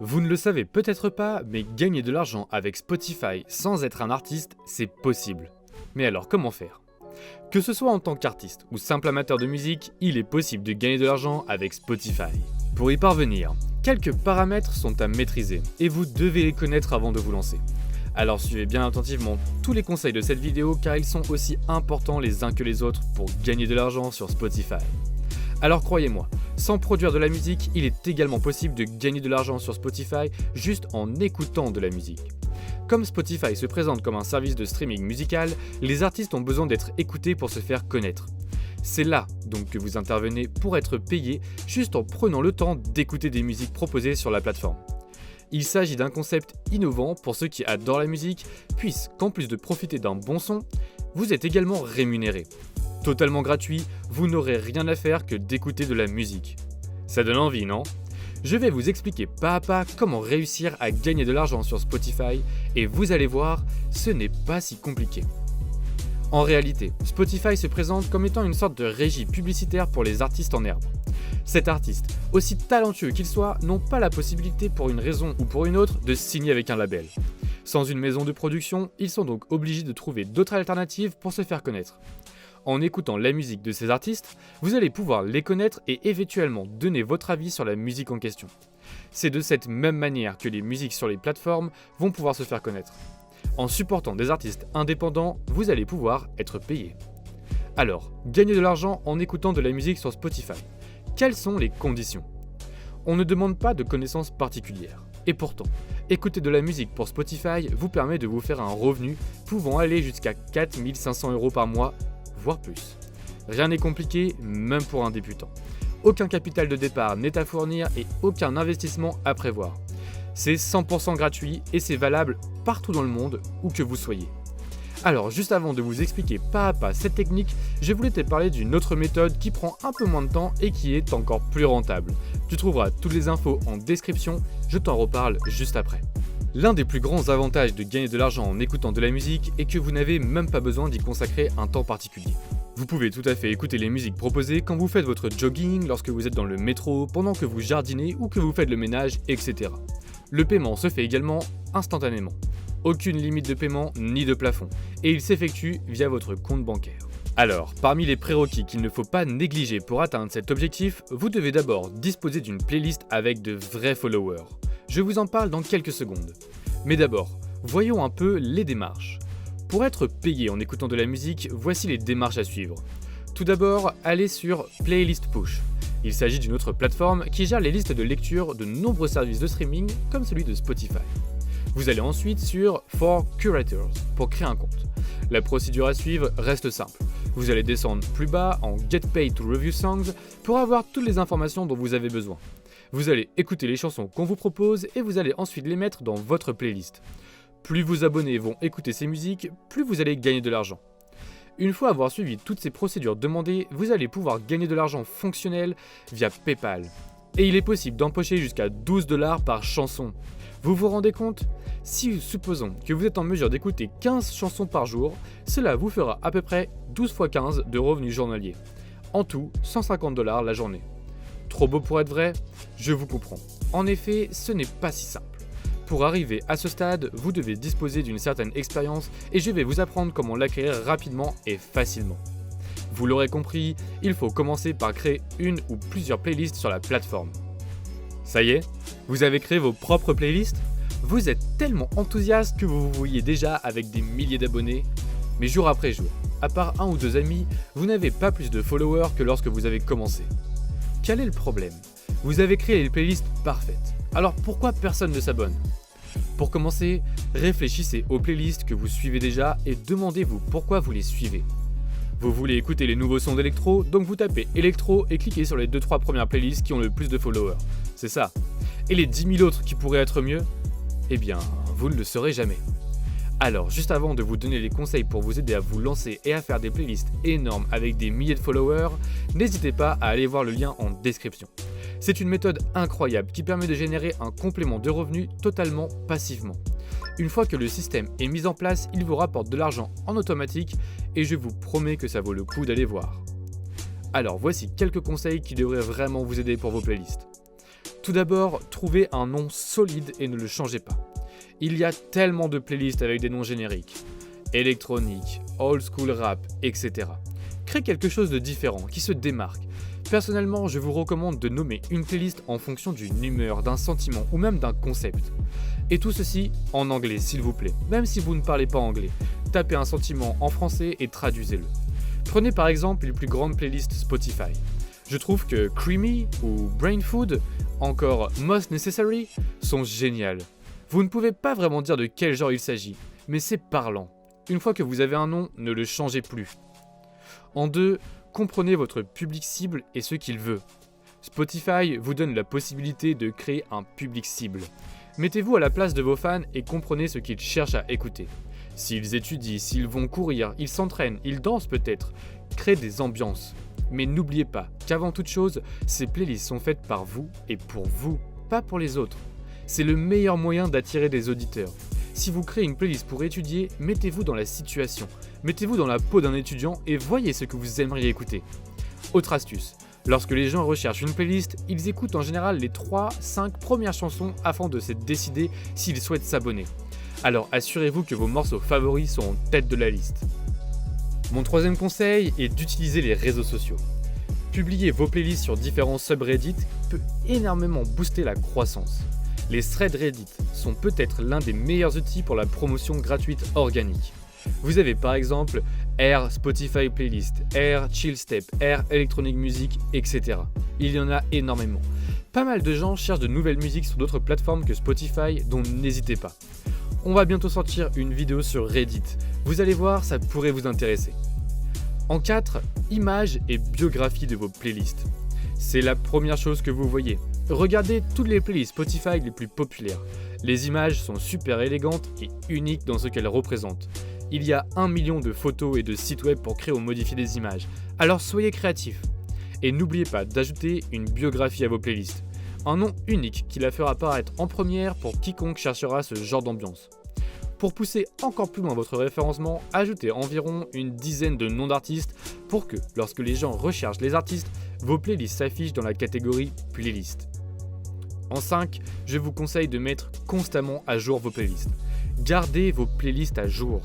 Vous ne le savez peut-être pas, mais gagner de l'argent avec Spotify sans être un artiste, c'est possible. Mais alors comment faire ? Que ce soit en tant qu'artiste ou simple amateur de musique, il est possible de gagner de l'argent avec Spotify. Pour y parvenir, quelques paramètres sont à maîtriser et vous devez les connaître avant de vous lancer. Alors suivez bien attentivement tous les conseils de cette vidéo car ils sont aussi importants les uns que les autres pour gagner de l'argent sur Spotify. Alors croyez-moi, sans produire de la musique, il est également possible de gagner de l'argent sur Spotify juste en écoutant de la musique. Comme Spotify se présente comme un service de streaming musical, les artistes ont besoin d'être écoutés pour se faire connaître. C'est là donc que vous intervenez pour être payé juste en prenant le temps d'écouter des musiques proposées sur la plateforme. Il s'agit d'un concept innovant pour ceux qui adorent la musique, puisqu'en plus de profiter d'un bon son, vous êtes également rémunéré. Totalement gratuit, vous n'aurez rien à faire que d'écouter de la musique. Ça donne envie, non ? Je vais vous expliquer pas à pas comment réussir à gagner de l'argent sur Spotify et vous allez voir, ce n'est pas si compliqué. En réalité, Spotify se présente comme étant une sorte de régie publicitaire pour les artistes en herbe. Cet artiste, aussi talentueux qu'il soit, n'ont pas la possibilité pour une raison ou pour une autre de signer avec un label. Sans une maison de production, ils sont donc obligés de trouver d'autres alternatives pour se faire connaître. En écoutant la musique de ces artistes, vous allez pouvoir les connaître et éventuellement donner votre avis sur la musique en question. C'est de cette même manière que les musiques sur les plateformes vont pouvoir se faire connaître. En supportant des artistes indépendants, vous allez pouvoir être payé. Alors, gagner de l'argent en écoutant de la musique sur Spotify. Quelles sont les conditions ? On ne demande pas de connaissances particulières. Et pourtant, écouter de la musique pour Spotify vous permet de vous faire un revenu pouvant aller jusqu'à 4 500 € par mois, voire plus. Rien n'est compliqué, même pour un débutant. Aucun capital de départ n'est à fournir et aucun investissement à prévoir. C'est 100% gratuit et c'est valable partout dans le monde, où que vous soyez. Alors, juste avant de vous expliquer pas à pas cette technique, je voulais te parler d'une autre méthode qui prend un peu moins de temps et qui est encore plus rentable. Tu trouveras toutes les infos en description, je t'en reparle juste après. L'un des plus grands avantages de gagner de l'argent en écoutant de la musique est que vous n'avez même pas besoin d'y consacrer un temps particulier. Vous pouvez tout à fait écouter les musiques proposées quand vous faites votre jogging, lorsque vous êtes dans le métro, pendant que vous jardinez ou que vous faites le ménage, etc. Le paiement se fait également instantanément. Aucune limite de paiement ni de plafond, et il s'effectue via votre compte bancaire. Alors, parmi les prérequis qu'il ne faut pas négliger pour atteindre cet objectif, vous devez d'abord disposer d'une playlist avec de vrais followers. Je vous en parle dans quelques secondes. Mais d'abord, voyons un peu les démarches. Pour être payé en écoutant de la musique, voici les démarches à suivre. Tout d'abord, allez sur Playlist Push. Il s'agit d'une autre plateforme qui gère les listes de lecture de nombreux services de streaming comme celui de Spotify. Vous allez ensuite sur For Curators pour créer un compte. La procédure à suivre reste simple. Vous allez descendre plus bas en Get Paid to Review Songs pour avoir toutes les informations dont vous avez besoin. Vous allez écouter les chansons qu'on vous propose et vous allez ensuite les mettre dans votre playlist. Plus vos abonnés vont écouter ces musiques, plus vous allez gagner de l'argent. Une fois avoir suivi toutes ces procédures demandées, vous allez pouvoir gagner de l'argent fonctionnel via PayPal. Et il est possible d'empocher jusqu'à 12 $ par chanson. Vous vous rendez compte ? Si supposons que vous êtes en mesure d'écouter 15 chansons par jour, cela vous fera à peu près 12 x 15 de revenus journaliers. En tout, 150 $ la journée. Trop beau pour être vrai ? Je vous comprends. En effet, ce n'est pas si simple. Pour arriver à ce stade, vous devez disposer d'une certaine expérience et je vais vous apprendre comment l'acquérir rapidement et facilement. Vous l'aurez compris, il faut commencer par créer une ou plusieurs playlists sur la plateforme. Ça y est, vous avez créé vos propres playlists ? Vous êtes tellement enthousiaste que vous vous voyez déjà avec des milliers d'abonnés. Mais jour après jour, à part un ou deux amis, vous n'avez pas plus de followers que lorsque vous avez commencé. Quel est le problème ? Vous avez créé les playlists parfaites. Alors pourquoi personne ne s'abonne ? Pour commencer, réfléchissez aux playlists que vous suivez déjà et demandez-vous pourquoi vous les suivez. Vous voulez écouter les nouveaux sons d'électro, donc vous tapez électro et cliquez sur les 2-3 premières playlists qui ont le plus de followers. C'est ça. Et les 10 000 autres qui pourraient être mieux ? Eh bien, vous ne le saurez jamais. Alors, juste avant de vous donner les conseils pour vous aider à vous lancer et à faire des playlists énormes avec des milliers de followers, n'hésitez pas à aller voir le lien en description. C'est une méthode incroyable qui permet de générer un complément de revenus totalement passivement. Une fois que le système est mis en place, il vous rapporte de l'argent en automatique et je vous promets que ça vaut le coup d'aller voir. Alors voici quelques conseils qui devraient vraiment vous aider pour vos playlists. Tout d'abord, trouvez un nom solide et ne le changez pas. Il y a tellement de playlists avec des noms génériques. Électronique, old school rap, etc. Créez quelque chose de différent, qui se démarque. Personnellement, je vous recommande de nommer une playlist en fonction d'une humeur, d'un sentiment ou même d'un concept. Et tout ceci en anglais, s'il vous plaît. Même si vous ne parlez pas anglais, tapez un sentiment en français et traduisez-le. Prenez par exemple les plus grandes playlists Spotify. Je trouve que Creamy ou Brain Food, encore Most Necessary, sont géniales. Vous ne pouvez pas vraiment dire de quel genre il s'agit, mais c'est parlant. Une fois que vous avez un nom, ne le changez plus. En 2, comprenez votre public cible et ce qu'il veut. Spotify vous donne la possibilité de créer un public cible. Mettez-vous à la place de vos fans et comprenez ce qu'ils cherchent à écouter. S'ils étudient, s'ils vont courir, ils s'entraînent, ils dansent peut-être. Créez des ambiances. Mais n'oubliez pas qu'avant toute chose, ces playlists sont faites par vous et pour vous, pas pour les autres. C'est le meilleur moyen d'attirer des auditeurs. Si vous créez une playlist pour étudier, mettez-vous dans la situation. Mettez-vous dans la peau d'un étudiant et voyez ce que vous aimeriez écouter. Autre astuce, lorsque les gens recherchent une playlist, ils écoutent en général les 3-5 premières chansons afin de se décider s'ils souhaitent s'abonner. Alors assurez-vous que vos morceaux favoris sont en tête de la liste. Mon troisième conseil est d'utiliser les réseaux sociaux. Publier vos playlists sur différents subreddits peut énormément booster la croissance. Les threads Reddit sont peut-être l'un des meilleurs outils pour la promotion gratuite organique. Vous avez par exemple Air Spotify Playlist, Air Chill Step, Air Electronic Music, etc. Il y en a énormément. Pas mal de gens cherchent de nouvelles musiques sur d'autres plateformes que Spotify, donc n'hésitez pas. On va bientôt sortir une vidéo sur Reddit. Vous allez voir, ça pourrait vous intéresser. En 4, images et biographie de vos playlists. C'est la première chose que vous voyez. Regardez toutes les playlists Spotify les plus populaires. Les images sont super élégantes et uniques dans ce qu'elles représentent. Il y a 1 million de photos et de sites web pour créer ou modifier des images. Alors soyez créatifs. Et n'oubliez pas d'ajouter une biographie à vos playlists. Un nom unique qui la fera apparaître en première pour quiconque cherchera ce genre d'ambiance. Pour pousser encore plus loin votre référencement, ajoutez environ une dizaine de noms d'artistes pour que, lorsque les gens recherchent les artistes, vos playlists s'affichent dans la catégorie playlist. En 5, je vous conseille de mettre constamment à jour vos playlists. Gardez vos playlists à jour.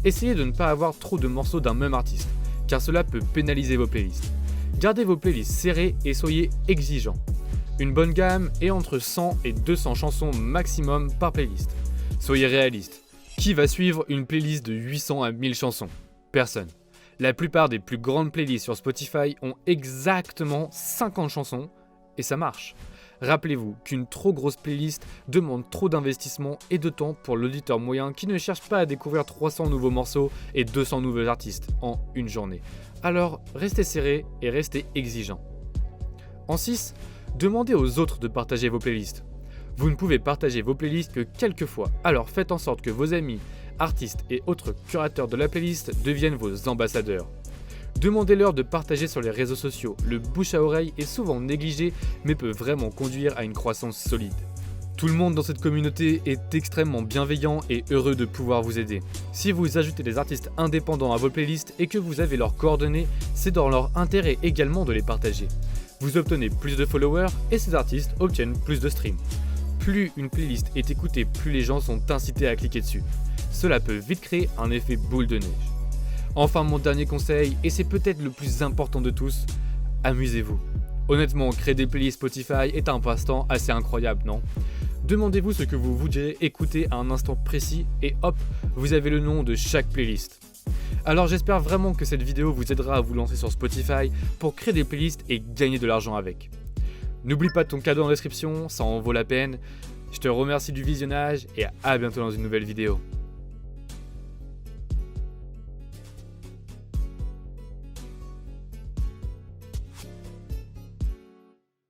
Essayez de ne pas avoir trop de morceaux d'un même artiste, car cela peut pénaliser vos playlists. Gardez vos playlists serrées et soyez exigeants. Une bonne gamme est entre 100 et 200 chansons maximum par playlist. Soyez réaliste. Qui va suivre une playlist de 800 à 1000 chansons? Personne. La plupart des plus grandes playlists sur Spotify ont exactement 50 chansons et ça marche. Rappelez-vous qu'une trop grosse playlist demande trop d'investissement et de temps pour l'auditeur moyen qui ne cherche pas à découvrir 300 nouveaux morceaux et 200 nouveaux artistes en une journée. Alors restez serré et restez exigeant. En 6, demandez aux autres de partager vos playlists. Vous ne pouvez partager vos playlists que quelques fois, alors faites en sorte que vos amis, artistes et autres curateurs de la playlist deviennent vos ambassadeurs. Demandez-leur de partager sur les réseaux sociaux. Le bouche à oreille est souvent négligé mais peut vraiment conduire à une croissance solide. Tout le monde dans cette communauté est extrêmement bienveillant et heureux de pouvoir vous aider. Si vous ajoutez des artistes indépendants à vos playlists et que vous avez leurs coordonnées, c'est dans leur intérêt également de les partager. Vous obtenez plus de followers et ces artistes obtiennent plus de streams. Plus une playlist est écoutée, plus les gens sont incités à cliquer dessus. Cela peut vite créer un effet boule de neige. Enfin, mon dernier conseil, et c'est peut-être le plus important de tous, amusez-vous. Honnêtement, créer des playlists Spotify est un passe-temps assez incroyable, non? Demandez-vous ce que vous voudriez écouter à un instant précis et hop, vous avez le nom de chaque playlist. Alors j'espère vraiment que cette vidéo vous aidera à vous lancer sur Spotify pour créer des playlists et gagner de l'argent avec. N'oublie pas ton cadeau en description, ça en vaut la peine. Je te remercie du visionnage et à bientôt dans une nouvelle vidéo.